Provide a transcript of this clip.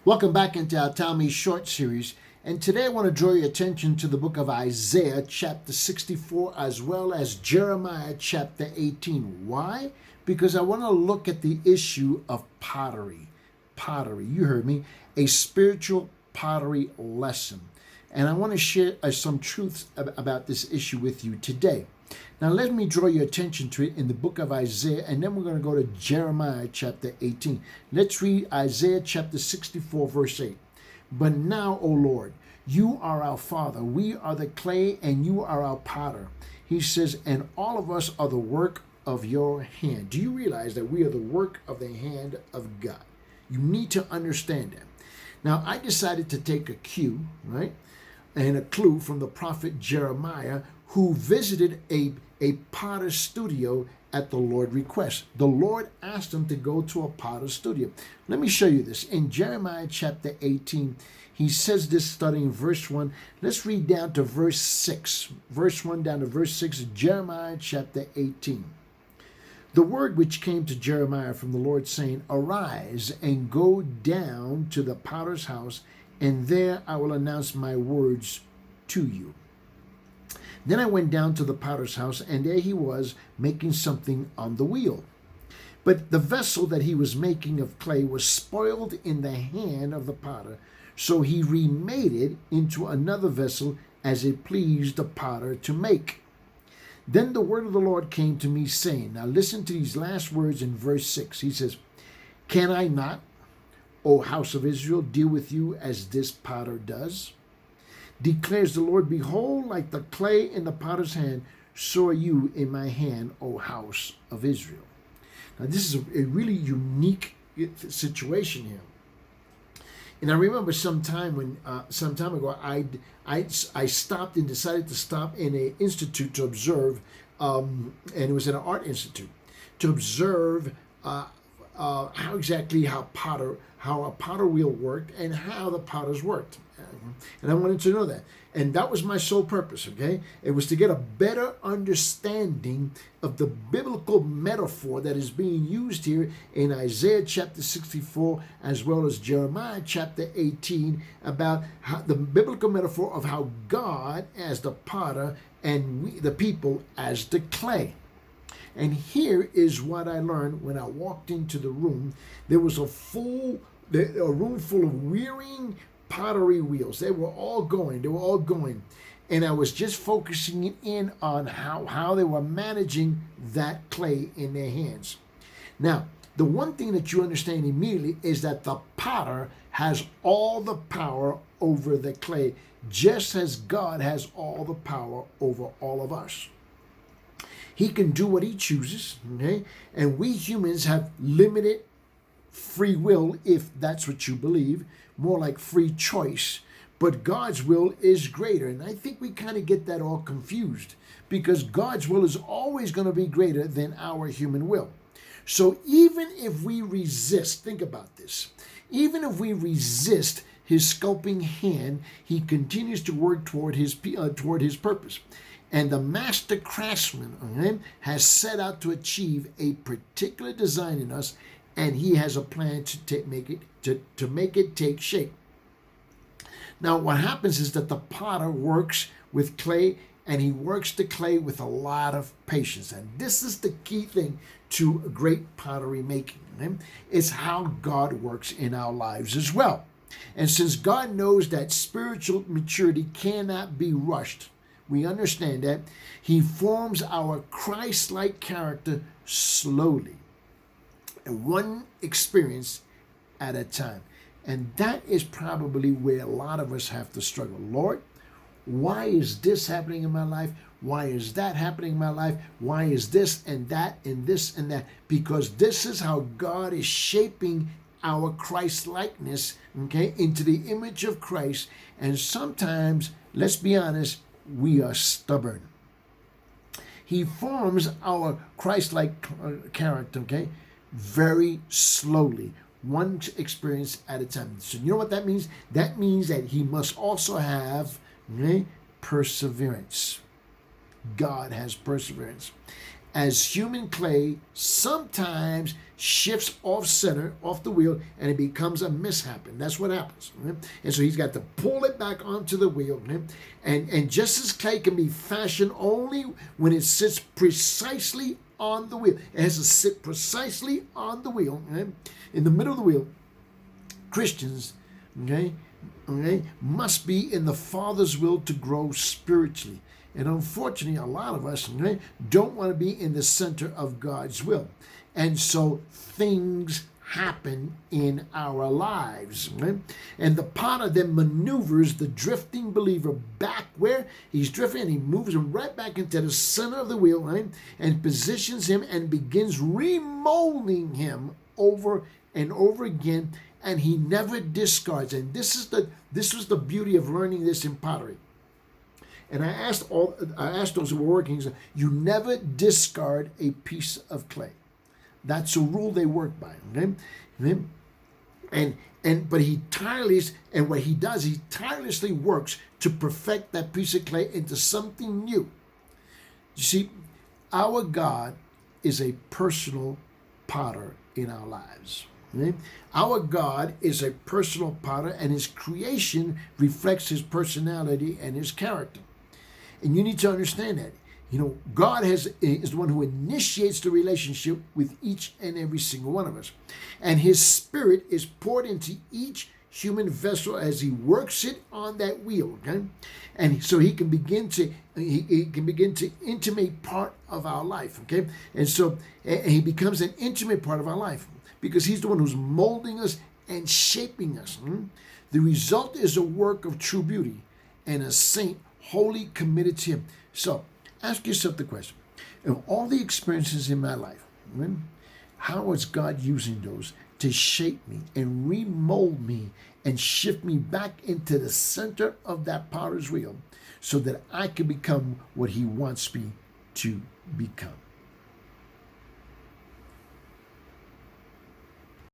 Welcome back into our Tell Me Short series. And today I want to draw your attention to the book of Isaiah chapter 64 as well as Jeremiah chapter 18. Why? Because I want to look at the issue of pottery. Pottery, you heard me, a spiritual pottery lesson. And I want to share some truths about this issue with you today. Now let me draw your attention to it in the book of Isaiah, and then we're going to go to Jeremiah chapter 18. Let's read Isaiah chapter 64 verse 8. But now, O Lord, you are our Father, we are the clay, and you are our potter. He says, and all of us are the work of your hand. Do you realize that we are the work of the hand of God? You need to understand that. Now, I decided to take a cue, right, and a clue from the prophet Jeremiah, who visited a potter's studio at the Lord's request. The Lord asked him to go to a potter's studio. Let me show you this. In Jeremiah chapter 18, he says this starting verse 1. Let's read down to verse 6. Verse 1 down to verse 6, Jeremiah chapter 18. The word which came to Jeremiah from the Lord, saying, Arise and go down to the potter's house, and there I will announce my words to you. Then I went down to the potter's house, and there he was making something on the wheel. But the vessel that he was making of clay was spoiled in the hand of the potter, so he remade it into another vessel as it pleased the potter to make. Then the word of the Lord came to me, saying, now listen to these last words in verse 6. He says, Can I not, O house of Israel, deal with you as this potter does? Declares the Lord, behold, like the clay in the potter's hand, so are you in my hand, O house of Israel. Now, this is a really unique situation here. And I remember some time ago, I stopped and decided to stop in an institute to observe, and it was an art institute, to observe how a potter wheel worked and how the potters worked. And I wanted to know that. And that was my sole purpose, okay? It was to get a better understanding of the biblical metaphor that is being used here in Isaiah chapter 64 as well as Jeremiah chapter 18 about how the biblical metaphor of how God as the potter and we, the people, as the clay. And here is what I learned when I walked into the room. There was a room full of wearying pottery wheels. They were all going. And I was just focusing in on how they were managing that clay in their hands. Now, the one thing that you understand immediately is that the potter has all the power over the clay, just as God has all the power over all of us. He can do what he chooses, okay? And we humans have limited free will, if that's what you believe, more like free choice. But God's will is greater. And I think we kind of get that all confused because God's will is always going to be greater than our human will. So even if we resist, think about this, even if we resist his sculpting hand, he continues to work toward his purpose. And the master craftsman has set out to achieve a particular design in us, and he has a plan to make it take shape. Now, what happens is that the potter works with clay, and he works the clay with a lot of patience. And this is the key thing to great pottery making. It's how God works in our lives as well. And since God knows that spiritual maturity cannot be rushed, we understand that he forms our Christ-like character slowly, and one experience at a time. And that is probably where a lot of us have to struggle. Lord, why is this happening in my life? Why is that happening in my life? Why is this and that and this and that? Because this is how God is shaping our Christ-likeness, okay, into the image of Christ. And sometimes, let's be honest, we are stubborn. He forms our Christ-like character, okay, very slowly, one experience at a time. So you know what that means? That means that he must also have perseverance. God has perseverance. as human clay sometimes shifts off center, off the wheel, and it becomes a mishap. And that's what happens. Right? And so he's got to pull it back onto the wheel. Right? And just as clay can be fashioned only when it sits precisely on the wheel, it has to sit precisely on the wheel, right? In the middle of the wheel. Christians, must be in the Father's will to grow spiritually. And unfortunately, a lot of us don't want to be in the center of God's will. And so things happen in our lives. Right? And the potter then maneuvers the drifting believer back where he's drifting, and he moves him right back into the center of the wheel, right? And positions him and begins remolding him over and over again, and he never discards. And this was the beauty of learning this in pottery. And I asked those who were working, you never discard a piece of clay. That's a rule they work by. Okay? But he tirelessly works to perfect that piece of clay into something new. You see, our God is a personal potter in our lives. Okay? Our God is a personal potter, and his creation reflects his personality and his character. And you need to understand that. God is the one who initiates the relationship with each and every single one of us. And his spirit is poured into each human vessel as he works it on that wheel. Okay? And so he can begin to intimate part of our life. Okay? And so he becomes an intimate part of our life because he's the one who's molding us and shaping us. The result is a work of true beauty and a saint wholly committed to him. So ask yourself the question, of all the experiences in my life, how is God using those to shape me and remold me and shift me back into the center of that potter's wheel so that I can become what he wants me to become?